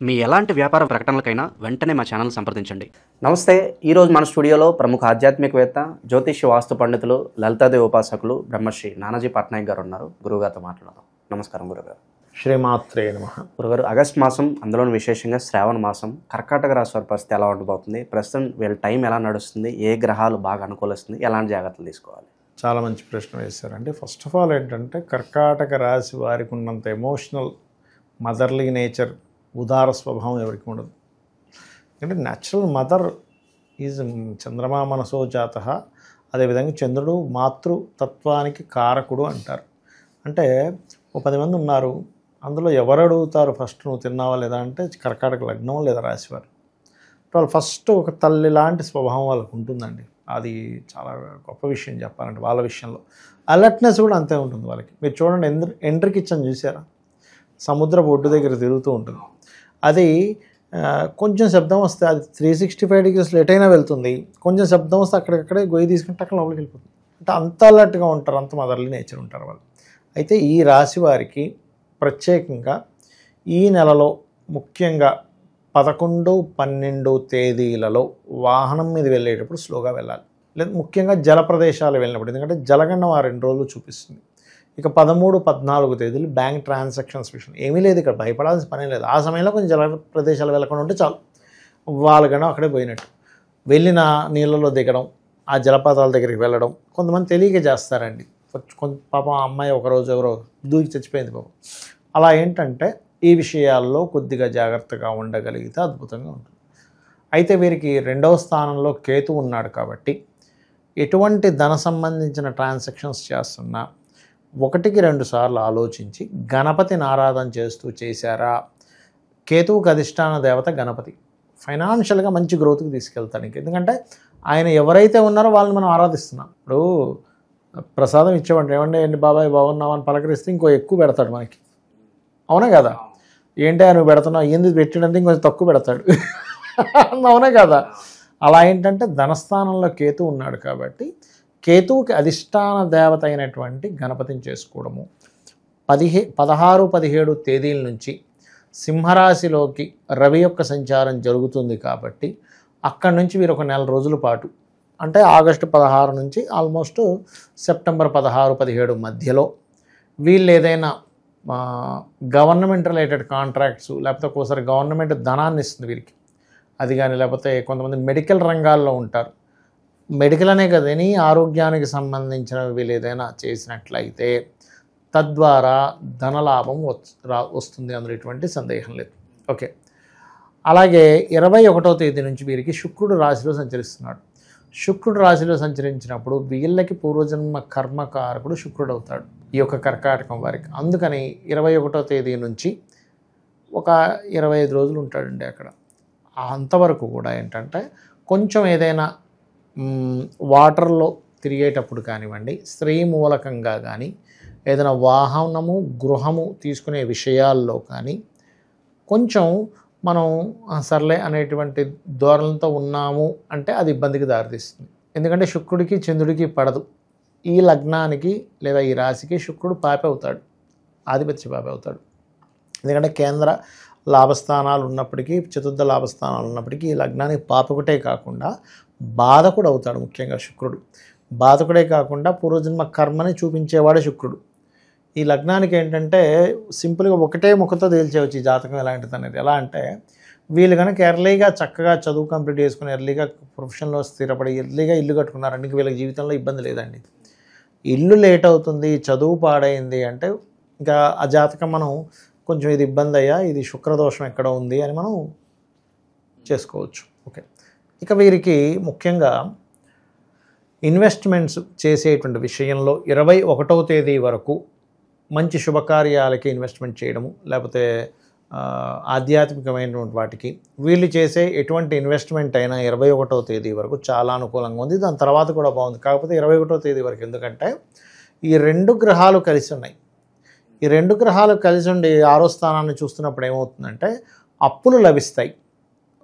మీ ఎలాంటి వ్యాపార ప్రకటనలకైనా వెంటనే మా ఛానల్ సంప్రదించండి. నమస్తే. ఈరోజు మన స్టూడియోలో ప్రముఖ ఆధ్యాత్మికవేత్త, జ్యోతిష్య వాస్తు పండితులు, లలితాదేవి ఉపాసకులు బ్రహ్మశ్రీ నానాజీ పట్నాయక్ గారు ఉన్నారు. గురువుగారితో మాట్లాడదాం. నమస్కారం గురుగారు. శ్రీమాత్రే నమః. గురుగారు, ఆగస్ట్ మాసం, అందులోనూ విశేషంగా శ్రావణ మాసం, కర్కాటక రాశి వారి పరిస్థితి ఎలా ఉండబోతుంది? ప్రస్తుతం వీళ్ళ టైం ఎలా నడుస్తుంది? ఏ గ్రహాలు బాగా అనుకూలిస్తుంది? ఎలాంటి జాగ్రత్తలు తీసుకోవాలి? చాలా మంచి ప్రశ్న వేశారండి. ఫస్ట్ ఆఫ్ ఆల్ ఏంటంటే, కర్కాటక రాశి వారికి ఉన్నంత ఎమోషనల్ మదర్లీ నేచర్, ఉదార స్వభావం ఎవరికి ఉండదు. ఎందుకంటే న్యాచురల్ మదర్ ఈజ్ చంద్రమా మనసో జాతః. అదేవిధంగా చంద్రుడు మాతృతత్వానికి కారకుడు అంటారు. అంటే ఓ 10 మంది ఉన్నారు, అందులో ఎవరు అడుగుతారు ఫస్ట్ నువ్వు తిన్నావా లేదా అంటే కర్కాటక లగ్నం లేదా రాశివారు. వాళ్ళు ఫస్ట్ ఒక తల్లి లాంటి స్వభావం వాళ్ళకు ఉంటుందండి. అది చాలా గొప్ప విషయం చెప్పాలంటే. వాళ్ళ విషయంలో అలర్ట్నెస్ కూడా అంతే ఉంటుంది వాళ్ళకి. మీరు చూడండి, ఎంట్రీ కిచెన్ చూసారా? సముద్రపు ఒడ్డు దగ్గర తిరుగుతూ ఉంటుంది. అది కొంచెం శబ్దం వస్తే అది 365 డిగ్రీస్లో ఎటైనా వెళ్తుంది. కొంచెం శబ్దం వస్తే అక్కడికక్కడే గొయ్యి తీసుకుంటే అక్కడ లోపలికి వెళ్ళిపోతుంది. అంటే అంత అలర్ట్గా ఉంటారు, అంత మదర్లీ నేచర్ ఉంటారు వాళ్ళు. అయితే ఈ రాశి వారికి ప్రత్యేకంగా ఈ నెలలో ముఖ్యంగా 11, 12 తేదీలలో వాహనం మీద వెళ్ళేటప్పుడు స్లోగా వెళ్ళాలి. లేదా ముఖ్యంగా జల ప్రదేశాలు వెళ్ళినప్పుడు, ఎందుకంటే జలగండం ఆ 2 రోజులు చూపిస్తుంది. ఇక 13, 14 తేదీలు బ్యాంక్ ట్రాన్సాక్షన్స్ విషయం ఏమీ లేదు. ఇక్కడ భయపడాల్సిన పని లేదు. ఆ సమయంలో కొంచెం జల ప్రదేశాలు వెళ్ళకుండా ఉంటే చాలు. వాళ్ళగడం అక్కడే పోయినట్టు. వెళ్ళిన నీళ్ళలో దిగడం, ఆ జలపాతాల దగ్గరికి వెళ్ళడం కొంతమంది తెలియక చేస్తారండి. పాపం ఆ అమ్మాయి ఒకరోజు ఎవరో దూకి చచ్చిపోయింది పాపం. అలా ఏంటంటే ఈ విషయాల్లో కొద్దిగా జాగ్రత్తగా ఉండగలిగితే అద్భుతంగా ఉంటుంది. అయితే వీరికి 2వ స్థానంలో కేతు ఉన్నాడు కాబట్టి ఎటువంటి ధన సంబంధించిన ట్రాన్సాక్షన్స్ చేస్తున్నా 1కి 2 సార్లు ఆలోచించి గణపతిని ఆరాధన చేస్తూ చేశారా? కేతువుకి అధిష్టాన దేవత గణపతి. ఫైనాన్షియల్గా మంచి గ్రోత్కి తీసుకెళ్తాడు. ఎందుకంటే ఆయన ఎవరైతే ఉన్నారో వాళ్ళని మనం ఆరాధిస్తున్నాం. ఇప్పుడు ప్రసాదం ఇచ్చేవాడు, ఏమంటే ఏంటి బాబాయ్ బాగున్నామని పలకరిస్తే ఇంకో ఎక్కువ పెడతాడు మనకి. అవునా కదా? ఏంటి నువ్వు పెడుతున్నావు, ఏంది పెట్టినంటే ఇంకొంచెం తక్కువ పెడతాడు. అవునా కదా? అలా ఏంటంటే ధనస్థానంలో కేతు ఉన్నాడు కాబట్టి కేతువుకి అధిష్టాన దేవత అయినటువంటి గణపతిని చేసుకోవడము. 16, 17 తేదీల నుంచి సింహరాశిలోకి రవి యొక్క సంచారం జరుగుతుంది కాబట్టి అక్కడి నుంచి వీరు ఒక 1 నెల రోజుల పాటు, అంటే ఆగస్టు 16 నుంచి ఆల్మోస్ట్ సెప్టెంబర్ 16, 17 మధ్యలో వీళ్ళు ఏదైనా గవర్నమెంట్ రిలేటెడ్ కాంట్రాక్ట్స్, లేకపోతే ఒక్కోసారి గవర్నమెంట్ ధనాన్ని ఇస్తుంది వీరికి, అది కానీ, లేకపోతే కొంతమంది మెడికల్ రంగాల్లో ఉంటారు. మెడికల్ అనే కదా, ఎనీ ఆరోగ్యానికి సంబంధించిన వీళ్ళు ఏదైనా చేసినట్లయితే తద్వారా ధనలాభం వస్తుంది, అందులో ఎటువంటి సందేహం లేదు. ఓకే. అలాగే 21వ తేదీ నుంచి వీరికి శుక్రుడు రాశిలో సంచరిస్తున్నాడు. శుక్రుడు రాశిలో సంచరించినప్పుడు వీళ్ళకి పూర్వజన్మ కర్మకారకుడు శుక్రుడు అవుతాడు ఈ యొక్క కర్కాటకం వారికి. అందుకని 21వ తేదీ నుంచి ఒక 25 రోజులు ఉంటాడండి అక్కడ. అంతవరకు కూడా ఏంటంటే కొంచెం ఏదైనా వాటర్లో తిరిగేటప్పుడు కానివ్వండి, స్త్రీ మూలకంగా కానీ, ఏదైనా వాహనము గృహము తీసుకునే విషయాల్లో కానీ కొంచెం మనం సర్లే అనేటువంటి ధోరణితో ఉన్నాము అంటే అది ఇబ్బందికి దారితీస్తుంది. ఎందుకంటే శుక్రుడికి చంద్రుడికి పడదు. ఈ లగ్నానికి లేదా ఈ రాశికి శుక్రుడు పాపి అవుతాడు, ఆధిపత్య పాపి అవుతాడు. ఎందుకంటే కేంద్ర లాభస్థానాలు ఉన్నప్పటికీ, చతుర్థ లాభస్థానాలు ఉన్నప్పటికీ ఈ లగ్నానికి పాపకుటే కాకుండా బాధకుడు అవుతాడు. ముఖ్యంగా శుక్రుడు బాధకుడే కాకుండా పూర్వజన్మ కర్మని చూపించేవాడే శుక్రుడు. ఈ లగ్నానికి ఏంటంటే సింపుల్గా ఒకటే ముఖతో తేల్చేవచ్చు ఈ జాతకం ఎలాంటిది అనేది. ఎలా అంటే వీళ్ళు కనుక ఎర్లీగా చక్కగా చదువు కంప్లీట్ చేసుకుని, ఎర్లీగా ప్రొఫెషన్లో స్థిరపడి, ఎర్లీగా ఇల్లు కట్టుకున్నారంటే ఇంక వీళ్ళకి జీవితంలో ఇబ్బంది లేదండి. ఇల్లు లేట్ అవుతుంది, చదువు పాడైంది అంటే ఇంకా ఆ జాతకం మనం కొంచెం ఇది ఇబ్బంది అయ్యా, ఇది శుక్రదోషం ఎక్కడ ఉంది అని మనం చేసుకోవచ్చు. ఓకే. ఇక వీరికి ముఖ్యంగా ఇన్వెస్ట్మెంట్స్ చేసేటువంటి విషయంలో 21వ తేదీ వరకు మంచి శుభకార్యాలకి ఇన్వెస్ట్మెంట్ చేయడము, లేకపోతే ఆధ్యాత్మికమైనటువంటి వాటికి వీళ్ళు చేసే ఎటువంటి ఇన్వెస్ట్మెంట్ అయినా 21వ తేదీ వరకు చాలా అనుకూలంగా ఉంది. దాని తర్వాత కూడా బాగుంది. కాకపోతే 21వ తేదీ వరకు, ఎందుకంటే ఈ 2 గ్రహాలు కలిసి ఉన్నాయి. ఈ 2 గ్రహాలు కలిసి ఉండి 6వ స్థానాన్ని చూస్తున్నప్పుడు ఏమవుతుందంటే అప్పులు లభిస్తాయి.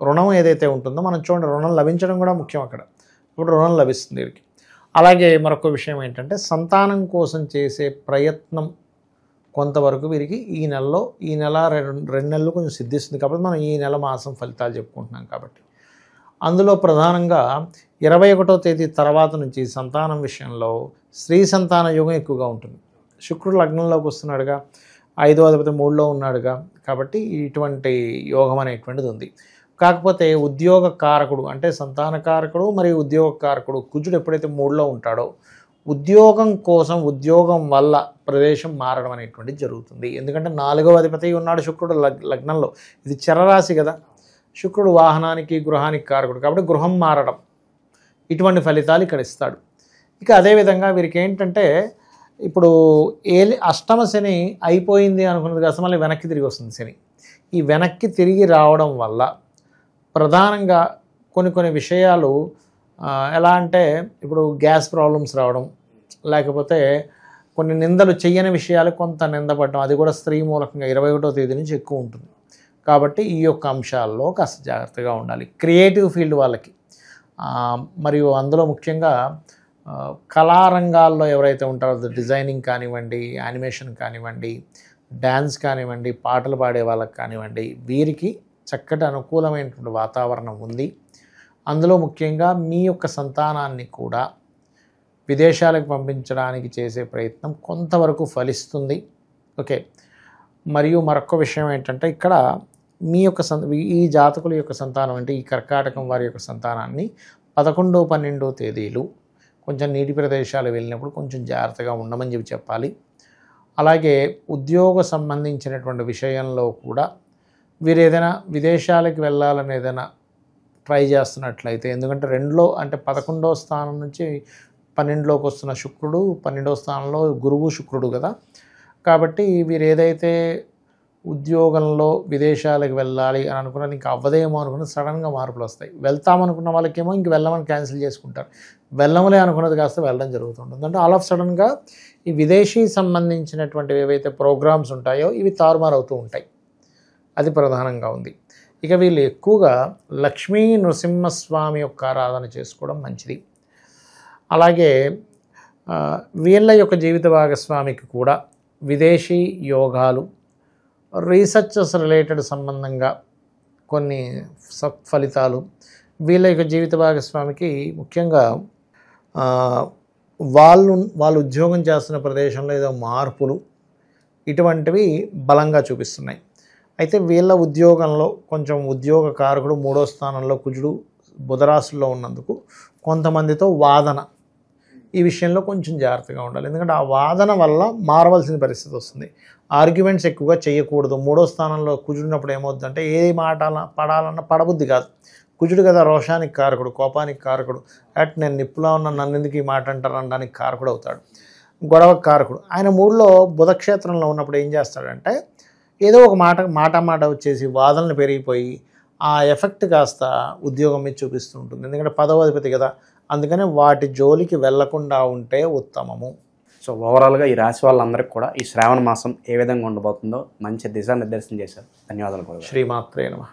రుణం ఏదైతే ఉంటుందో మనం చూడండి, రుణం లభించడం కూడా ముఖ్యం అక్కడ. ఇప్పుడు రుణం లభిస్తుంది వీరికి. అలాగే మరొక విషయం ఏంటంటే సంతానం కోసం చేసే ప్రయత్నం కొంతవరకు వీరికి ఈ నెల రెండు నెలలు కొంచెం సిద్ధిస్తుంది కాబట్టి మనం ఈ నెల మాసం ఫలితాలు చెప్పుకుంటున్నాం కాబట్టి అందులో ప్రధానంగా 21వ తేదీ తర్వాత నుంచి సంతానం విషయంలో స్త్రీ సంతాన యోగం ఎక్కువగా ఉంటుంది. శుక్రుడు లగ్నంలోకి వస్తున్నాడుగా, 5వ అధిపతి 3లో ఉన్నాడుగా, కాబట్టి ఇటువంటి యోగం అనేటువంటిది ఉంది. కాకపోతే ఉద్యోగ కారకుడు అంటే సంతాన కారకుడు మరియు ఉద్యోగ కారకుడు కుజుడు ఎప్పుడైతే 3లో ఉంటాడో ఉద్యోగం కోసం ఉద్యోగం వల్ల ప్రదేశం మారడం అనేటువంటిది జరుగుతుంది. ఎందుకంటే 4వ అధిపతి ఉన్నాడు శుక్రుడు లగ్నంలో, ఇది చరరాశి కదా, శుక్రుడు వాహనానికి గృహానికి కారకుడు కాబట్టి గృహం మారడం ఇటువంటి ఫలితాలు ఇక్కడ ఇస్తాడు. ఇక అదేవిధంగా వీరికి ఏంటంటే ఇప్పుడు అష్టమ శని అయిపోయింది అనుకున్నది కాస్త మళ్ళీ వెనక్కి తిరిగి వస్తుంది శని. ఈ వెనక్కి తిరిగి రావడం వల్ల ప్రధానంగా కొన్ని విషయాలు ఎలా అంటే ఇప్పుడు గ్యాస్ ప్రాబ్లమ్స్ రావడం, లేకపోతే కొన్ని నిందలు చెయ్యని విషయాలు కొంత నిందపడడం, అది కూడా స్త్రీ మూలకంగా 21వ తేదీ నుంచి ఎక్కువ ఉంటుంది. కాబట్టి ఈ యొక్క అంశాల్లో కాస్త జాగ్రత్తగా ఉండాలి. క్రియేటివ్ ఫీల్డ్ వాళ్ళకి మరియు అందులో ముఖ్యంగా కళారంగాల్లో ఎవరైతే ఉంటారో డిజైనింగ్ కానివ్వండి, యానిమేషన్ కానివ్వండి, డ్యాన్స్ కానివ్వండి, పాటలు పాడే వాళ్ళకి కానివ్వండి, వీరికి చక్కటి అనుకూలమైనటువంటి వాతావరణం ఉంది. అందులో ముఖ్యంగా మీ యొక్క సంతానాన్ని కూడా విదేశాలకు పంపించడానికి చేసే ప్రయత్నం కొంతవరకు ఫలిస్తుంది. ఓకే. మరియు మరొక విషయం ఏంటంటే ఇక్కడ మీ యొక్క ఈ జాతకుల యొక్క సంతానం అంటే ఈ కర్కాటకం వారి యొక్క సంతానాన్ని 11, 12 తేదీలు కొంచెం నీటి ప్రదేశాలు వెళ్ళినప్పుడు కొంచెం జాగ్రత్తగా ఉండమని చెప్పాలి. అలాగే ఉద్యోగ సంబంధించినటువంటి విషయంలో కూడా వీరు ఏదైనా విదేశాలకు వెళ్ళాలని ఏదైనా ట్రై చేస్తున్నట్లయితే, ఎందుకంటే 2లో అంటే 11వ స్థానం నుంచి 12లోకి వస్తున్న శుక్రుడు 12వ స్థానంలో గురువు శుక్రుడు కదా, కాబట్టి వీరు ఏదైతే ఉద్యోగంలో విదేశాలకు వెళ్ళాలి అని అనుకున్నది ఇంకా అవ్వదేమో అనుకున్నది సడన్గా మార్పులు వస్తాయి. వెళ్తామనుకున్న వాళ్ళకేమో ఇంక వెళ్ళమని క్యాన్సిల్ చేసుకుంటారు, వెళ్ళమలే అనుకున్నది కాస్త వెళ్ళడం జరుగుతుంటుంది. అంటే ఆల్ ఆఫ్ సడన్గా ఈ విదేశీ సంబంధించినటువంటివి ఏవైతే ప్రోగ్రామ్స్ ఉంటాయో ఇవి తారుమారు అవుతూ ఉంటాయి. అది ప్రధానంగా ఉంది. ఇక వీళ్ళు ఎక్కువగా లక్ష్మీ నృసింహస్వామి యొక్క ఆరాధన చేసుకోవడం మంచిది. అలాగే వీళ్ళ యొక్క జీవిత భాగస్వామికి కూడా విదేశీ యోగాలు, రీసెర్చెస్ రిలేటెడ్ సంబంధంగా కొన్ని సత్ఫలితాలు, వీళ్ళ యొక్క జీవిత భాగస్వామికి ముఖ్యంగా వాళ్ళు ఉద్యోగం చేస్తున్న ప్రదేశంలో ఏదో మార్పులు ఇటువంటివి బలంగా చూపిస్తున్నాయి. అయితే వీళ్ళ ఉద్యోగంలో కొంచెం ఉద్యోగ కారకుడు 3వ స్థానంలో కుజుడు బుధరాశుల్లో ఉన్నందుకు కొంతమందితో వాదన, ఈ విషయంలో కొంచెం జాగ్రత్తగా ఉండాలి. ఎందుకంటే ఆ వాదన వల్ల మారవలసిన పరిస్థితి వస్తుంది. ఆర్గ్యుమెంట్స్ ఎక్కువగా చేయకూడదు. 3వ స్థానంలో కుజుడినప్పుడు ఏమవుతుందంటే ఏ మాట పడాలన్నా పడబుద్ధి కాదు. కుజుడు కదా రోషానికి కారకుడు, కోపానికి కారకుడు, అట్ నేను నిప్పులా ఉన్న నన్ను ఎందుకు ఈ మాట అంటారు అనడానికి కారకుడు అవుతాడు, గొడవ కారకుడు. ఆయన 3లో బుధక్షేత్రంలో ఉన్నప్పుడు ఏం చేస్తాడంటే ఏదో ఒక మాట వచ్చేసి వాదనలు పెరిగిపోయి ఆ ఎఫెక్ట్ కాస్త ఉద్యోగం మీద చూపిస్తూ ఉంటుంది. ఎందుకంటే 10వ అధిపతి కదా, అందుకనే వాటి జోలికి వెళ్లకుండా ఉంటే ఉత్తమము. సో ఓవరాల్గా ఈ రాశి వాళ్ళందరికీ కూడా ఈ శ్రావణ మాసం ఏ విధంగా ఉండబోతుందో మంచి దిశానిర్దేశం చేశారు. ధన్యవాదాలు. శ్రీమాత్రే నమః.